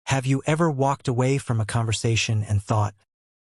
Have you ever walked away from a conversation and thought,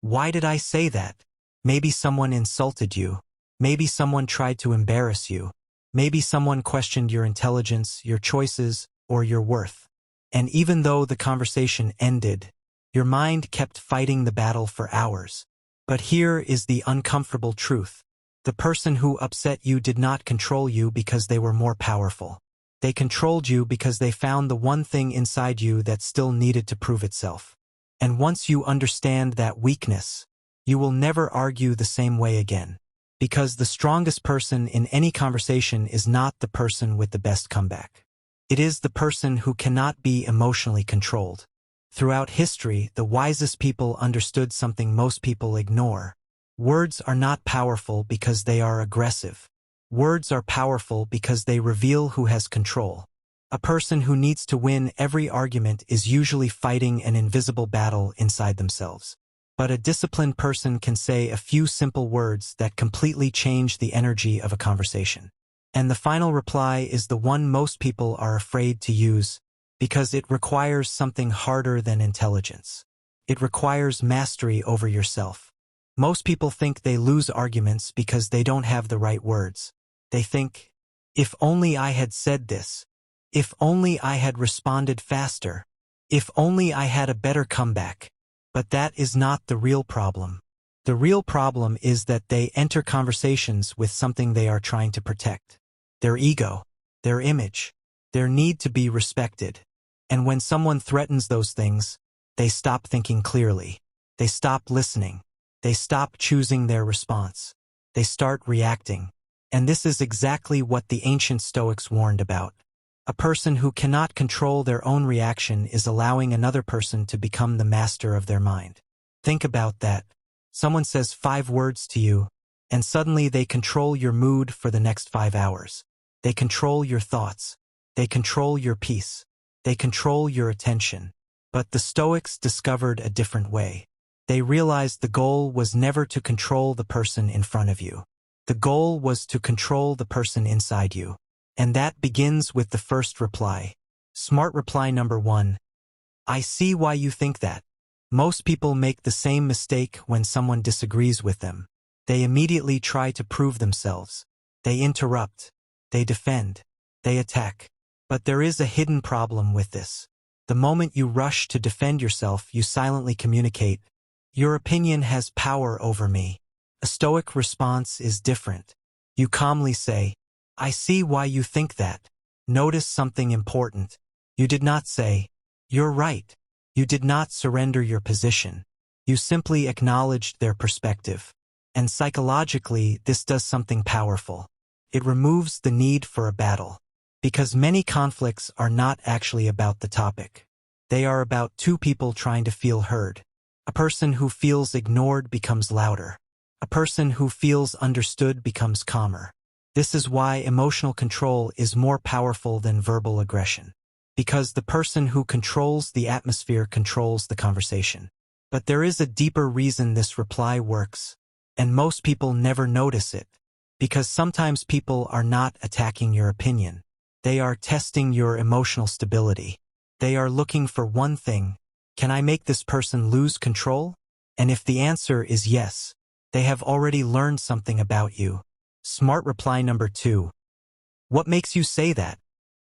why did I say that? Maybe someone insulted you. Maybe someone tried to embarrass you. Maybe someone questioned your intelligence, your choices, or your worth. And even though the conversation ended, your mind kept fighting the battle for hours. But here is the uncomfortable truth. The person who upset you did not control you because they were more powerful. They controlled you because they found the one thing inside you that still needed to prove itself. And once you understand that weakness, you will never argue the same way again. Because the strongest person in any conversation is not the person with the best comeback. It is the person who cannot be emotionally controlled. Throughout history, the wisest people understood something most people ignore. Words are not powerful because they are aggressive. Words are powerful because they reveal who has control. A person who needs to win every argument is usually fighting an invisible battle inside themselves. But a disciplined person can say a few simple words that completely change the energy of a conversation. And the final reply is the one most people are afraid to use, because it requires something harder than intelligence. It requires mastery over yourself. Most people think they lose arguments because they don't have the right words. They think, if only I had said this. If only I had responded faster. If only I had a better comeback. But that is not the real problem. The real problem is that they enter conversations with something they are trying to protect. Their ego, their image, their need to be respected. And when someone threatens those things, they stop thinking clearly. They stop listening. They stop choosing their response. They start reacting. And this is exactly what the ancient Stoics warned about. A person who cannot control their own reaction is allowing another person to become the master of their mind. Think about that. Someone says 5 words to you, and suddenly they control your mood for the next 5 hours. They control your thoughts. They control your peace. They control your attention. But the Stoics discovered a different way. They realized the goal was never to control the person in front of you. The goal was to control the person inside you. And that begins with the first reply. Smart reply number 1. I see why you think that. Most people make the same mistake when someone disagrees with them. They immediately try to prove themselves. They interrupt. They defend. They attack. But there is a hidden problem with this. The moment you rush to defend yourself, you silently communicate, your opinion has power over me. A Stoic response is different. You calmly say, I see why you think that. Notice something important. You did not say, you're right. You did not surrender your position. You simply acknowledged their perspective. And psychologically, this does something powerful. It removes the need for a battle. Because many conflicts are not actually about the topic. They are about 2 people trying to feel heard. A person who feels ignored becomes louder. A person who feels understood becomes calmer. This is why emotional control is more powerful than verbal aggression. Because the person who controls the atmosphere controls the conversation. But there is a deeper reason this reply works, and most people never notice it. Because sometimes people are not attacking your opinion. They are testing your emotional stability. They are looking for one thing. Can I make this person lose control? And if the answer is yes, they have already learned something about you. Smart reply number 2. What makes you say that?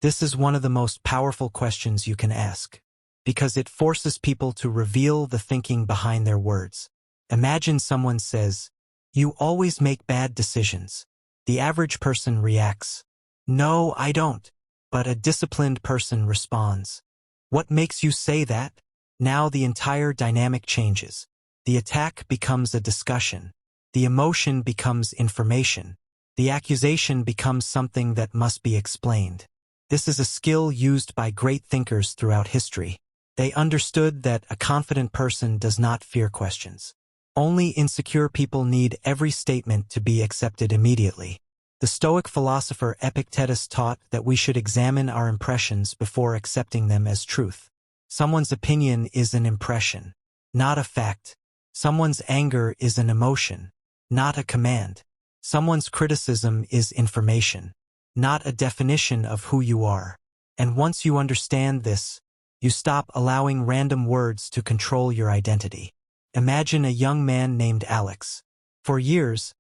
This is one of the most powerful questions you can ask. Because it forces people to reveal the thinking behind their words. Imagine someone says, you always make bad decisions. The average person reacts, no, I don't. But a disciplined person responds, what makes you say that? Now the entire dynamic changes. The attack becomes a discussion. The emotion becomes information. The accusation becomes something that must be explained. This is a skill used by great thinkers throughout history. They understood that a confident person does not fear questions. Only insecure people need every statement to be accepted immediately. The Stoic philosopher Epictetus taught that we should examine our impressions before accepting them as truth. Someone's opinion is an impression, not a fact. Someone's anger is an emotion, not a command. Someone's criticism is information, not a definition of who you are. And once you understand this, You stop allowing random words to control your identity. Imagine a young man named Alex. For years,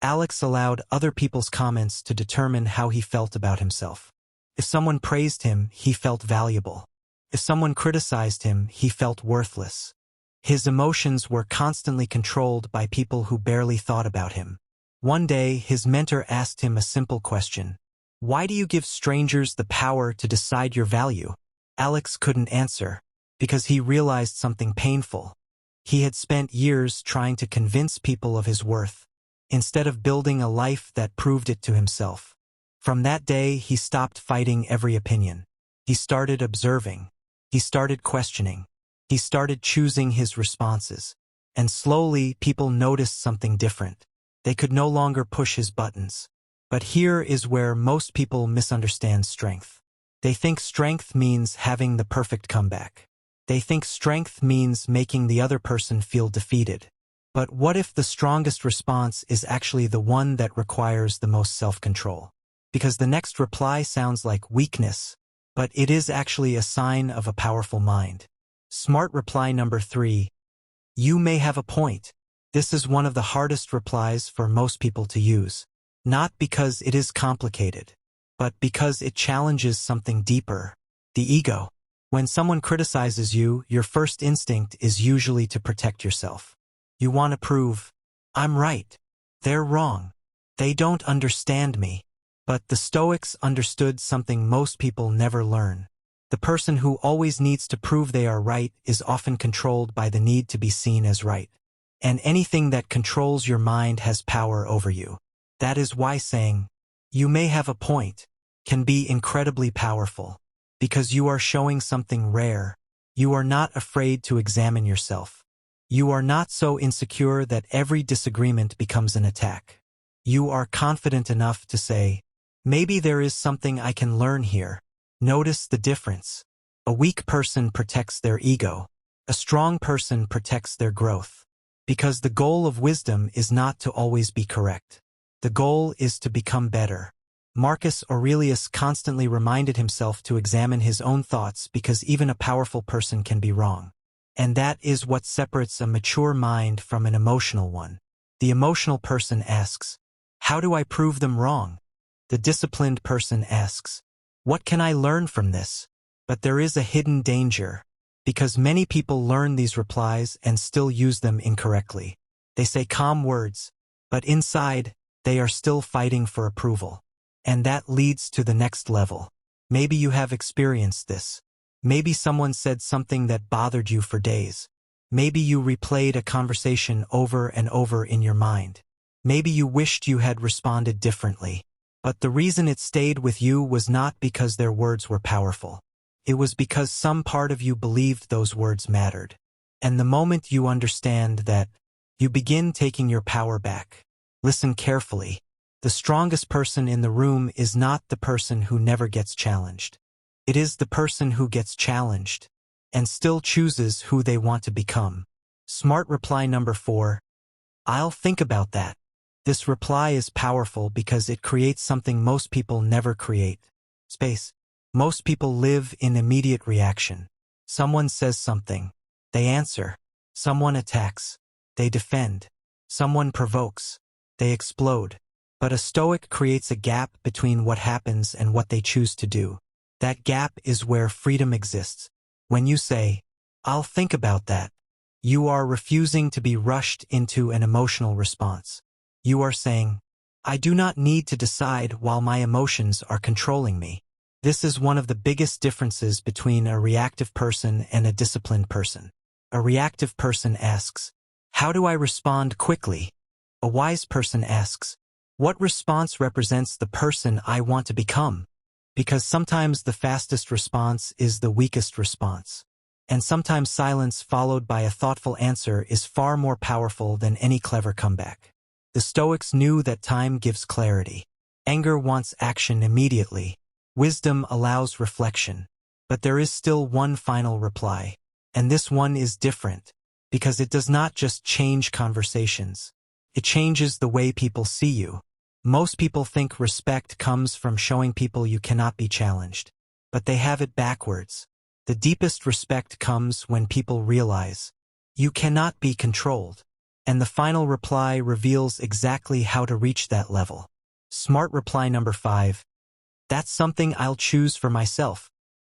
Alex allowed other people's comments to determine how he felt about himself. If someone praised him, he felt valuable. If someone criticized him, he felt worthless. His emotions were constantly controlled by people who barely thought about him. One day, his mentor asked him a simple question. Why do you give strangers the power to decide your value? Alex couldn't answer, because he realized something painful. He had spent years trying to convince people of his worth, instead of building a life that proved it to himself. From that day, he stopped fighting every opinion. He started observing. He started questioning. He started choosing his responses. And slowly, people noticed something different. They could no longer push his buttons. But here is where most people misunderstand strength. They think strength means having the perfect comeback. They think strength means making the other person feel defeated. But what if the strongest response is actually the one that requires the most self-control? Because the next reply sounds like weakness, but it is actually a sign of a powerful mind. Smart reply number 3. You may have a point. This is one of the hardest replies for most people to use. Not because it is complicated, but because it challenges something deeper, the ego. When someone criticizes you, your first instinct is usually to protect yourself. You want to prove, I'm right. They're wrong. They don't understand me. But the Stoics understood something most people never learn. The person who always needs to prove they are right is often controlled by the need to be seen as right. And anything that controls your mind has power over you. That is why saying, you may have a point, can be incredibly powerful. Because you are showing something rare. You are not afraid to examine yourself. You are not so insecure that every disagreement becomes an attack. You are confident enough to say, maybe there is something I can learn here. Notice the difference. A weak person protects their ego. A strong person protects their growth. Because the goal of wisdom is not to always be correct. The goal is to become better. Marcus Aurelius constantly reminded himself to examine his own thoughts because even a powerful person can be wrong. And that is what separates a mature mind from an emotional one. The emotional person asks, how do I prove them wrong? The disciplined person asks, what can I learn from this? But there is a hidden danger, because many people learn these replies and still use them incorrectly. They say calm words, but inside, they are still fighting for approval. And that leads to the next level. Maybe you have experienced this. Maybe someone said something that bothered you for days. Maybe you replayed a conversation over and over in your mind. Maybe you wished you had responded differently. But the reason it stayed with you was not because their words were powerful. It was because some part of you believed those words mattered. And the moment you understand that, you begin taking your power back. Listen carefully. The strongest person in the room is not the person who never gets challenged. It is the person who gets challenged and still chooses who they want to become. Smart reply number 4. I'll think about that. This reply is powerful because it creates something most people never create. Space. Most people live in immediate reaction. Someone says something. They answer. Someone attacks. They defend. Someone provokes. They explode. But a Stoic creates a gap between what happens and what they choose to do. That gap is where freedom exists. When you say, I'll think about that, you are refusing to be rushed into an emotional response. You are saying, I do not need to decide while my emotions are controlling me. This is one of the biggest differences between a reactive person and a disciplined person. A reactive person asks, how do I respond quickly? A wise person asks, what response represents the person I want to become? Because sometimes the fastest response is the weakest response. And sometimes silence followed by a thoughtful answer is far more powerful than any clever comeback. The Stoics knew that time gives clarity. Anger wants action immediately. Wisdom allows reflection. But there is still one final reply. And this one is different, because it does not just change conversations. It changes the way people see you. Most people think respect comes from showing people you cannot be challenged. But they have it backwards. The deepest respect comes when people realize you cannot be controlled, and the final reply reveals exactly how to reach that level. Smart reply number 5. That's something I'll choose for myself.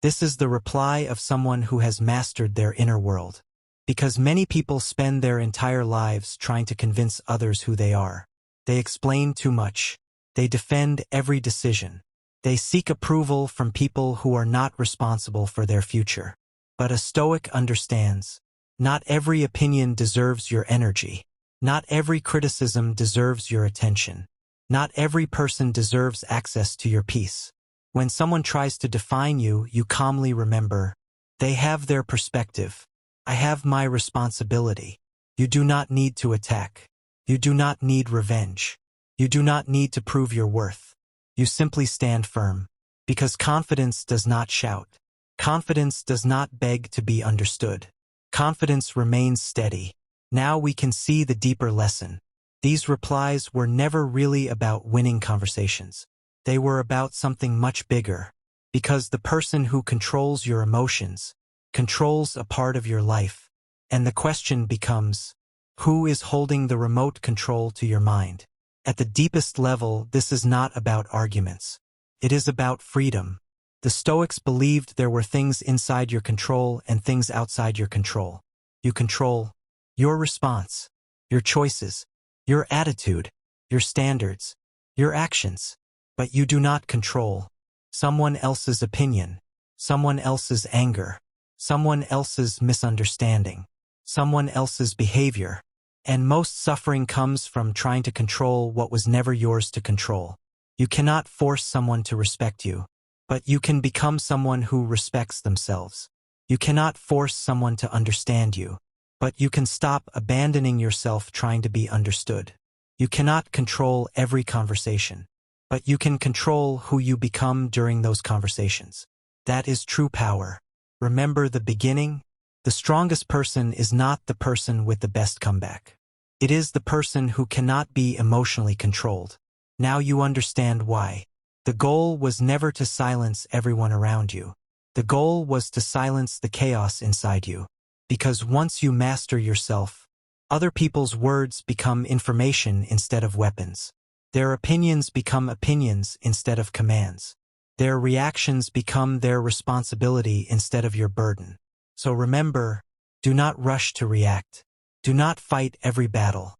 This is the reply of someone who has mastered their inner world. Because many people spend their entire lives trying to convince others who they are. They explain too much. They defend every decision. They seek approval from people who are not responsible for their future. But a Stoic understands. Not every opinion deserves your energy. Not every criticism deserves your attention. Not every person deserves access to your peace. When someone tries to define you, you calmly remember, they have their perspective. I have my responsibility. You do not need to attack. You do not need revenge. You do not need to prove your worth. You simply stand firm. Because confidence does not shout. Confidence does not beg to be understood. Confidence remains steady. Now we can see the deeper lesson. These replies were never really about winning conversations. They were about something much bigger. Because the person who controls your emotions controls a part of your life. And the question becomes, who is holding the remote control to your mind? At the deepest level, this is not about arguments. It is about freedom. The Stoics believed there were things inside your control and things outside your control. You control your response, your choices, your attitude, your standards, your actions. But you do not control someone else's opinion, someone else's anger, someone else's misunderstanding, someone else's behavior. And most suffering comes from trying to control what was never yours to control. You cannot force someone to respect you, but you can become someone who respects themselves. You cannot force someone to understand you, but you can stop abandoning yourself trying to be understood. You cannot control every conversation, but you can control who you become during those conversations. That is true power. Remember the beginning? The strongest person is not the person with the best comeback. It is the person who cannot be emotionally controlled. Now you understand why. The goal was never to silence everyone around you. The goal was to silence the chaos inside you. Because once you master yourself, other people's words become information instead of weapons. Their opinions become opinions instead of commands. Their reactions become their responsibility instead of your burden. So remember, do not rush to react. Do not fight every battle.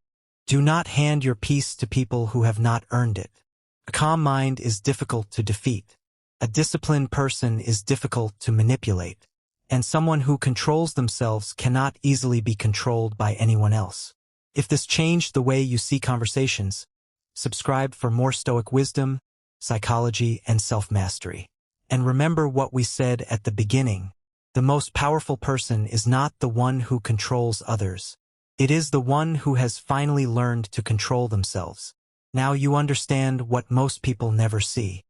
Do not hand your peace to people who have not earned it. A calm mind is difficult to defeat. A disciplined person is difficult to manipulate. And someone who controls themselves cannot easily be controlled by anyone else. If this changed the way you see conversations, subscribe for more Stoic wisdom, psychology, and self-mastery. And remember what we said at the beginning. The most powerful person is not the one who controls others. It is the one who has finally learned to control themselves. Now you understand what most people never see.